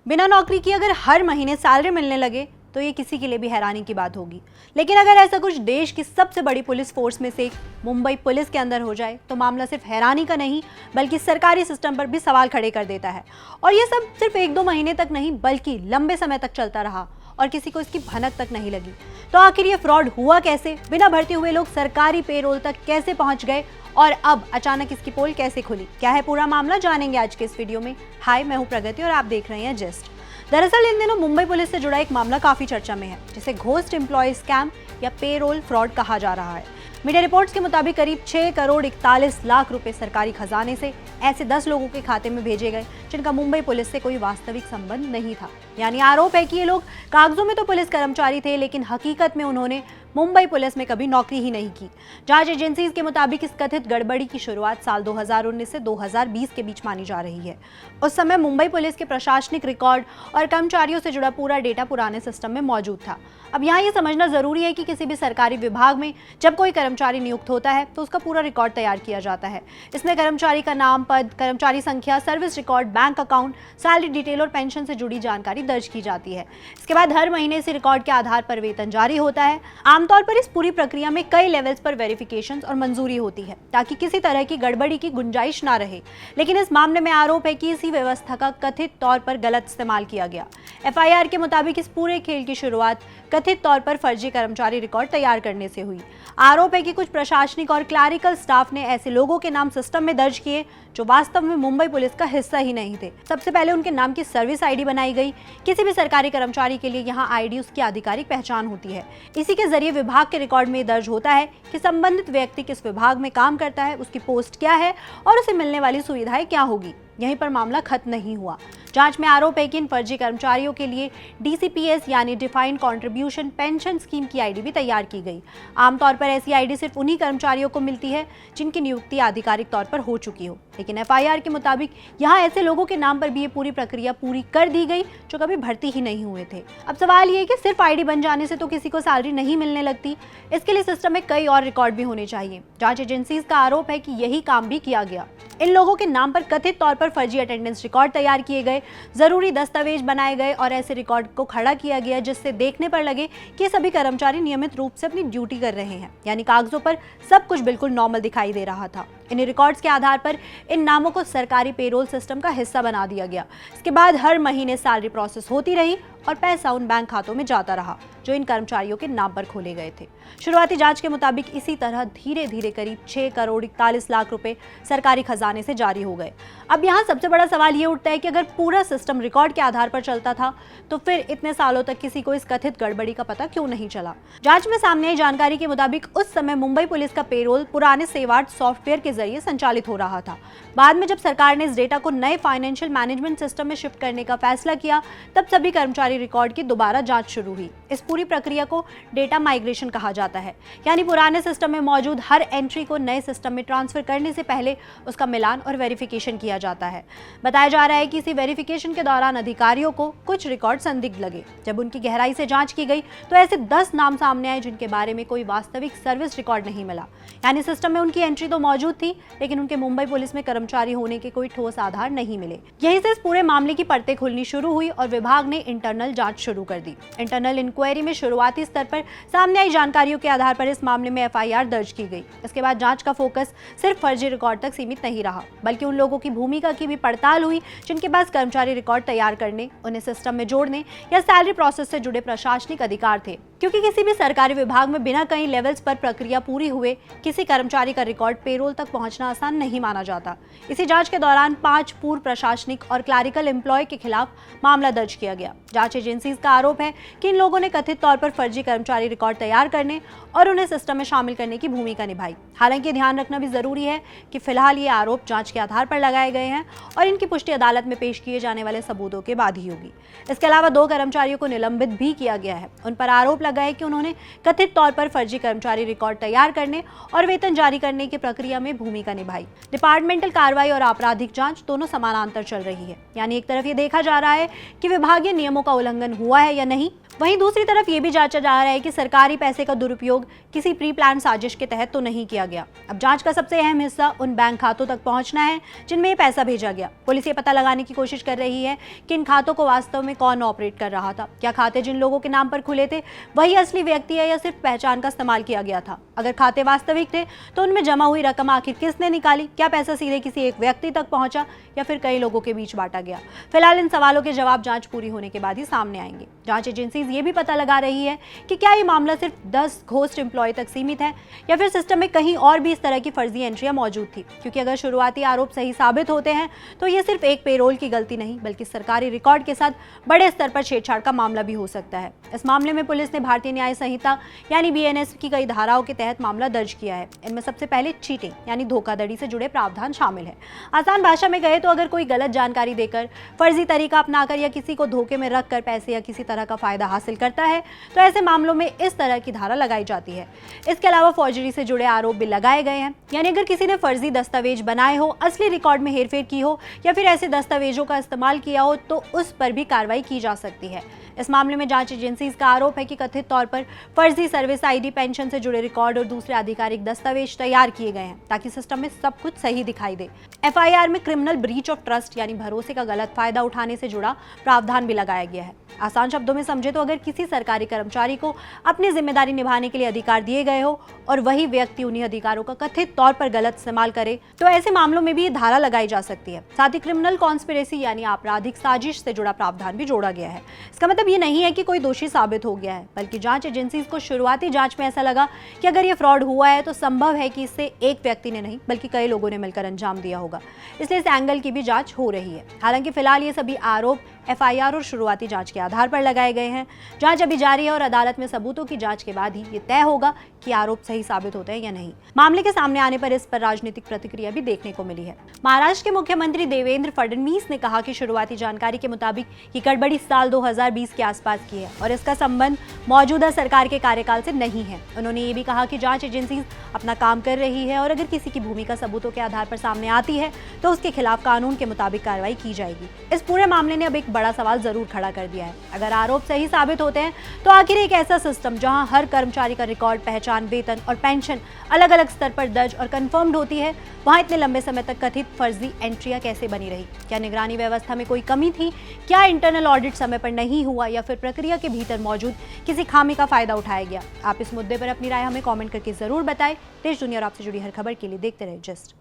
बिना नौकरी की अगर हर महीने सैलरी मिलने लगे तो ये किसी के लिए भी हैरानी की बात होगी। लेकिन अगर ऐसा कुछ देश की सबसे बड़ी पुलिस फोर्स में से एक मुंबई पुलिस के अंदर हो जाए तो मामला सिर्फ हैरानी का नहीं बल्कि सरकारी सिस्टम पर भी सवाल खड़े कर देता है। और ये सब सिर्फ 1-2 महीने तक नहीं बल्कि लंबे समय तक चलता रहा और किसी को इसकी भनक तक नहीं लगी। तो आखिर ये फ्रॉड हुआ कैसे, बिना भर्ती हुए लोग सरकारी पेरोल तक कैसे पहुंच गए और अब अचानक इसकी पोल कैसे खुली, क्या है पूरा मामला, जानेंगे आज के इस वीडियो में। हाय, मैं हूं प्रगति और आप देख रहे हैं जस्ट। दरअसल इन दिनों मुंबई पुलिस से जुड़ा एक मामला काफी चर्चा में है, जिसे घोस्ट एम्प्लॉय स्कैम या पेरोल फ्रॉड कहा जा रहा है। मीडिया रिपोर्ट्स के मुताबिक करीब 6 करोड़ 41 लाख रुपए सरकारी खजाने से ऐसे 10 लोगों के खाते में भेजे गए जिनका मुंबई पुलिस से कोई वास्तविक संबंध नहीं था। यानी आरोप है कि ये लोग कागजों में तो पुलिस कर्मचारी थे, लेकिन हकीकत में उन्होंने मुंबई पुलिस में कभी नौकरी ही नहीं की। जांच एजेंसीज के मुताबिक इस कथित गड़बड़ी की शुरुआत साल 2019 से 2020 के बीच मानी जा रही है। उस समय मुंबई पुलिस के प्रशासनिक रिकॉर्ड और कर्मचारियों से जुड़ा पूरा डेटा पुराने सिस्टम में मौजूद था। अब यहाँ ये समझना जरूरी है कि किसी भी सरकारी विभाग में जब कोई कर्मचारी नियुक्त होता है तो उसका पूरा रिकॉर्ड तैयार किया जाता है। इसमें कर्मचारी का नाम, पद, कर्मचारी संख्या, service record, bank account, salary detail और पेंशन से जुड़ी जानकारी दर्ज की जाती है। इसके बाद हर महीने इसी रिकॉर्ड के आधार पर वेतन जारी होता है। आमतौर पर इस पूरी प्रक्रिया में कई लेवल्स पर वेरिफिकेशन और मंजूरी होती है ताकि किसी तरह की गड़बड़ी की गुंजाइश ना रहे। लेकिन इस मामले में आरोप है कि इसी व्यवस्था का कथित तौर पर गलत इस्तेमाल किया गया। एफआईआर के मुताबिक इस पूरे खेल की शुरुआत कथित तौर पर फर्जी कर्मचारी रिकॉर्ड तैयार करने से हुई। आरोप है कि कुछ प्रशासनिक और क्लैरिकल स्टाफ ने ऐसे लोगों के नाम सिस्टम में दर्ज किए जो वास्तव में मुंबई पुलिस का हिस्सा ही नहीं थे। सबसे पहले उनके नाम की सर्विस आईडी बनाई गई। किसी भी सरकारी कर्मचारी के लिए यहाँ आईडी उसकी आधिकारिक पहचान होती है। इसी के जरिए विभाग के रिकॉर्ड में दर्ज होता है कि संबंधित व्यक्ति किस विभाग में काम करता है, उसकी पोस्ट क्या है और उसे मिलने वाली सुविधाएं क्या होगी। यहीं पर मामला खत्म नहीं हुआ। जांच में आरोप है कि इन फर्जी कर्मचारियों के लिए डीसीपीएस यानी डिफाइंड कंट्रीब्यूशन पेंशन स्कीम की आईडी भी तैयार की गई। आमतौर पर ऐसी आईडी सिर्फ उन्हीं कर्मचारियों को मिलती है जिनकी नियुक्ति आधिकारिक तौर पर हो चुकी हो। लेकिन एफआईआर के मुताबिक यहाँ ऐसे लोगों के नाम पर भी ये पूरी प्रक्रिया पूरी कर दी गई जो कभी भर्ती ही नहीं हुए थे। अब सवाल ये है कि सिर्फ आईडी बन जाने से तो किसी को सैलरी नहीं मिलने लगती। इसके लिए सिस्टम में कई और रिकॉर्ड भी होने चाहिए। जांच एजेंसीज का आरोप है कि यही काम भी किया गया। इन लोगों के नाम पर कथित तौर पर फर्जी अटेंडेंस रिकॉर्ड तैयार किए गए, जरूरी दस्तावेज बनाए गए और ऐसे रिकॉर्ड को खड़ा किया गया जिससे देखने पर लगे कि सभी कर्मचारी नियमित रूप से अपनी ड्यूटी कर रहे हैं। यानी कागजों पर सब कुछ बिल्कुल नॉर्मल दिखाई दे रहा था। इन रिकॉर्ड्स के आधार पर इन नामों को सरकारी पेरोल सिस्टम का हिस्सा बना दिया गया। इसके बाद हर महीने सैलरी प्रोसेस होती रही और पैसा उन बैंक खातों में जाता रहा जो इन कर्मचारियों के नाम पर खोले गए थे। शुरुआती जांच के मुताबिक इसी तरह धीरे धीरे करीब 6 करोड़ 41 लाख रुपए सरकारी खजाने से जारी हो गए। अब यहाँ सबसे बड़ा सवाल ये उठता है कि अगर पूरा सिस्टम रिकॉर्ड के आधार पर चलता था तो फिर इतने सालों तक किसी को इस कथित गड़बड़ी का पता क्यों नहीं चला। जांच में सामने आई जानकारी के मुताबिक उस समय मुंबई पुलिस का पेरोल पुराने सेवार्ट सॉफ्टवेयर के जरिए संचालित हो रहा था। बाद में जब सरकार ने इस डेटा को नए फाइनेंशियल मैनेजमेंट सिस्टम में शिफ्ट करने का फैसला किया तब सभी कर्मचारी रिकॉर्ड की दोबारा जांच शुरू हुई। इस पूरी प्रक्रिया को डेटा माइग्रेशन कहा जाता है। यानी पुराने सिस्टम में मौजूद हर एंट्री को नए सिस्टम में ट्रांसफर करने से पहले उसका मिलान और वेरिफिकेशन किया जाता है। बताया जा रहा है कि इसी वेरिफिकेशन के दौरान अधिकारियों को कुछ रिकॉर्ड संदिग्ध लगे। जब उनकी गहराई से जांच की गई तो ऐसे 10 नाम सामने आए जिनके बारे में कोई वास्तविक सर्विस रिकॉर्ड नहीं मिला। यानी सिस्टम में उनकी एंट्री तो मौजूद थी लेकिन उनके मुंबई पुलिस में कर्मचारी होने के कोई ठोस आधार नहीं मिले। यहीं से इस पूरे मामले की परतें खुलनी शुरू हुई और विभाग ने इंटरनल जांच शुरू कर दी। इंटरनल इंक्वायरी में शुरुआती स्तर पर सामने आई जानकारियों के आधार पर इस मामले में एफआईआर दर्ज की गई। इसके बाद जांच का फोकस सिर्फ फर्जी रिकॉर्ड तक सीमित नहीं रहा बल्कि उन लोगों की भूमिका की भी पड़ताल हुई जिनके पास कर्मचारी रिकॉर्ड तैयार करने, उन्हें सिस्टम में जोड़ने या सैलरी प्रोसेस से जुड़े प्रशासनिक अधिकार थे। क्योंकि किसी भी सरकारी विभाग में बिना कई लेवल्स पर प्रक्रिया पूरी हुए किसी कर्मचारी का रिकॉर्ड पेरोल तक पहुंचना आसान नहीं माना जाता। इसी जांच के दौरान 5 पूर्व प्रशासनिक और क्लैरिकल एम्प्लॉय के खिलाफ मामला दर्ज किया गया। जांच एजेंसीज का आरोप है कि इन लोगों ने कथित तौर पर फर्जी कर्मचारी रिकॉर्ड तैयार करने और उन्हें सिस्टम में शामिल करने की भूमिका निभाई। हालांकि ध्यान रखना भी जरूरी है कि फिलहाल ये आरोप जांच के आधार पर लगाए गए हैं और इनकी पुष्टि अदालत में पेश किए जाने वाले सबूतों के बाद ही होगी। इसके अलावा 2 कर्मचारियों को निलंबित भी किया गया है। उन पर आरोप लगा है कि उन्होंने कथित तौर पर फर्जी कर्मचारी रिकॉर्ड तैयार करने और वेतन जारी करने की प्रक्रिया में भूमिका निभाई। डिपार्टमेंटल कार्रवाई और आपराधिक जांच दोनों समानांतर चल रही है। यानी एक तरफ ये देखा जा रहा है कि विभागीय नियमों का उल्लंघन हुआ है या नहीं, वहीं दूसरी तरफ ये भी जांचा जा रहा है कि सरकारी पैसे का दुरुपयोग किसी प्री प्लान साजिश के तहत तो नहीं किया गया। अब जांच का सबसे अहम हिस्सा उन बैंक खातों तक पहुंचना है जिनमें ये पैसा भेजा गया। पुलिस ये पता लगाने की कोशिश कर रही है कि इन खातों को वास्तव में कौन ऑपरेट कर रहा था। क्या खाते जिन लोगों के नाम पर खुले थे वही असली व्यक्ति है या सिर्फ पहचान का इस्तेमाल किया गया था। अगर खाते वास्तविक थे तो उनमें जमा हुई रकम आखिर किसने निकाली? क्या पैसा सीधे किसी एक व्यक्ति तक पहुंचा या फिर कई लोगों के बीच बांटा गया? फिलहाल इन सवालों के जवाब जांच पूरी होने के बाद ही सामने आएंगे। जांच एजेंसी ये भी पता लगा रही है कि क्या ये मामला सिर्फ 10 घोस्ट एम्प्लॉय तक सीमित है या फिर सिस्टम में कहीं और भी इस तरह की फर्जी एंट्रियां मौजूद थी। क्योंकि अगर शुरुआती आरोप सही साबित होते हैं तो ये सिर्फ एक पेरोल की गलती नहीं बल्कि सरकारी रिकॉर्ड के साथ बड़े स्तर पर छेड़छाड़ का मामला भी हो सकता है। इस मामले में पुलिस ने भारतीय न्याय संहिता यानी BNS की कई धाराओं के तहत मामला दर्ज किया है। इनमें सबसे पहले चीटिंग यानी धोखाधड़ी से जुड़े प्रावधान शामिल है। आसान भाषा में कहे तो अगर कोई गलत जानकारी देकर, फर्जी तरीका अपनाकर या किसी को धोखे में रखकर पैसे या किसी तरह का फायदा हासिल करता है तो ऐसे मामलों में इस तरह की धारा लगाई जाती है। इसके अलावा फौजरी से जुड़े आरोप भी लगाए गए हैं। यानी अगर किसी ने फर्जी दस्तावेज बनाए हो, असली रिकॉर्ड में हेरफेर की हो या फिर ऐसे दस्तावेजों का इस्तेमाल किया हो तो उस पर भी कार्रवाई की जा सकती है। इस मामले में जांच एजेंसी का आरोप है कि कथित तौर पर फर्जी सर्विस ID, पेंशन से जुड़े रिकॉर्ड और दूसरे आधिकारिक दस्तावेज तैयार किए गए हैं ताकि सिस्टम में सब कुछ सही दिखाई दे। FIR में क्रिमिनल ब्रीच ऑफ ट्रस्ट यानी भरोसे का गलत फायदा उठाने से जुड़ा प्रावधान भी लगाया गया है। आसान शब्दों में समझे तो अगर किसी सरकारी कर्मचारी को अपनी जिम्मेदारी निभाने के लिए अधिकार दिए गए हो और वही व्यक्ति उन्हीं अधिकारों का कथित तौर पर गलत इस्तेमाल करे तो ऐसे मामलों में भी ये धारा लगाई जा सकती है। साथ ही क्रिमिनल कॉन्स्पिरेसी यानी आपराधिक साजिश से जुड़ा प्रावधान भी जोड़ा गया है। इसका मतलब ये नहीं है कि कोई दोषी साबित हो गया है, बल्कि जांच एजेंसी को शुरुआती जांच में ऐसा लगा कि अगर ये फ्रॉड हुआ है तो संभव है कि इससे एक व्यक्ति ने नहीं बल्कि कई लोगों ने मिलकर अंजाम दिया होगा। इसलिए इस एंगल की भी जांच हो रही है। हालांकि फिलहाल ये सभी आरोप FIR और शुरुआती जांच के आधार पर लगाए गए हैं। जांच अभी जारी है और अदालत में सबूतों की जांच के बाद ही ये तय होगा कि आरोप सही साबित होते हैं या नहीं। मामले के सामने आने पर इस पर राजनीतिक प्रतिक्रिया भी देखने को मिली है। महाराष्ट्र के मुख्यमंत्री देवेंद्र फडणवीस ने कहा कि शुरुआती जानकारी के मुताबिक ये गड़बड़ी साल 2020 के आसपास की है और इसका संबंध मौजूदा सरकार के कार्यकाल से नहीं है। उन्होंने ये भी कहा कि जांच एजेंसी अपना काम कर रही है और अगर किसी की भूमिका सबूतों के आधार पर सामने आती है तो उसके खिलाफ कानून के मुताबिक कार्रवाई की जाएगी। इस पूरे मामले ने अब एक बड़ा सवाल जरूर खड़ा कर दिया है। अगर आरोप सही साबित होते हैं तो आखिर एक ऐसा सिस्टम जहां हर कर्मचारी का रिकॉर्ड, पहचान, वेतन और पेंशन अलग अलग स्तर पर दर्ज और कंफर्म्ड होती है, वहां इतने लंबे समय तक कथित फर्जी एंट्रियां कैसे बनी रही? क्या निगरानी व्यवस्था में कोई कमी थी? क्या इंटरनल ऑडिट समय पर नहीं हुआ या फिर प्रक्रिया के भीतर मौजूद किसी खामी का फायदा उठाया गया? आप इस मुद्दे पर अपनी राय हमें कमेंट करके जरूर बताएं। देश दुनिया और आपसे जुड़ी हर खबर के लिए देखते रहे जस्ट।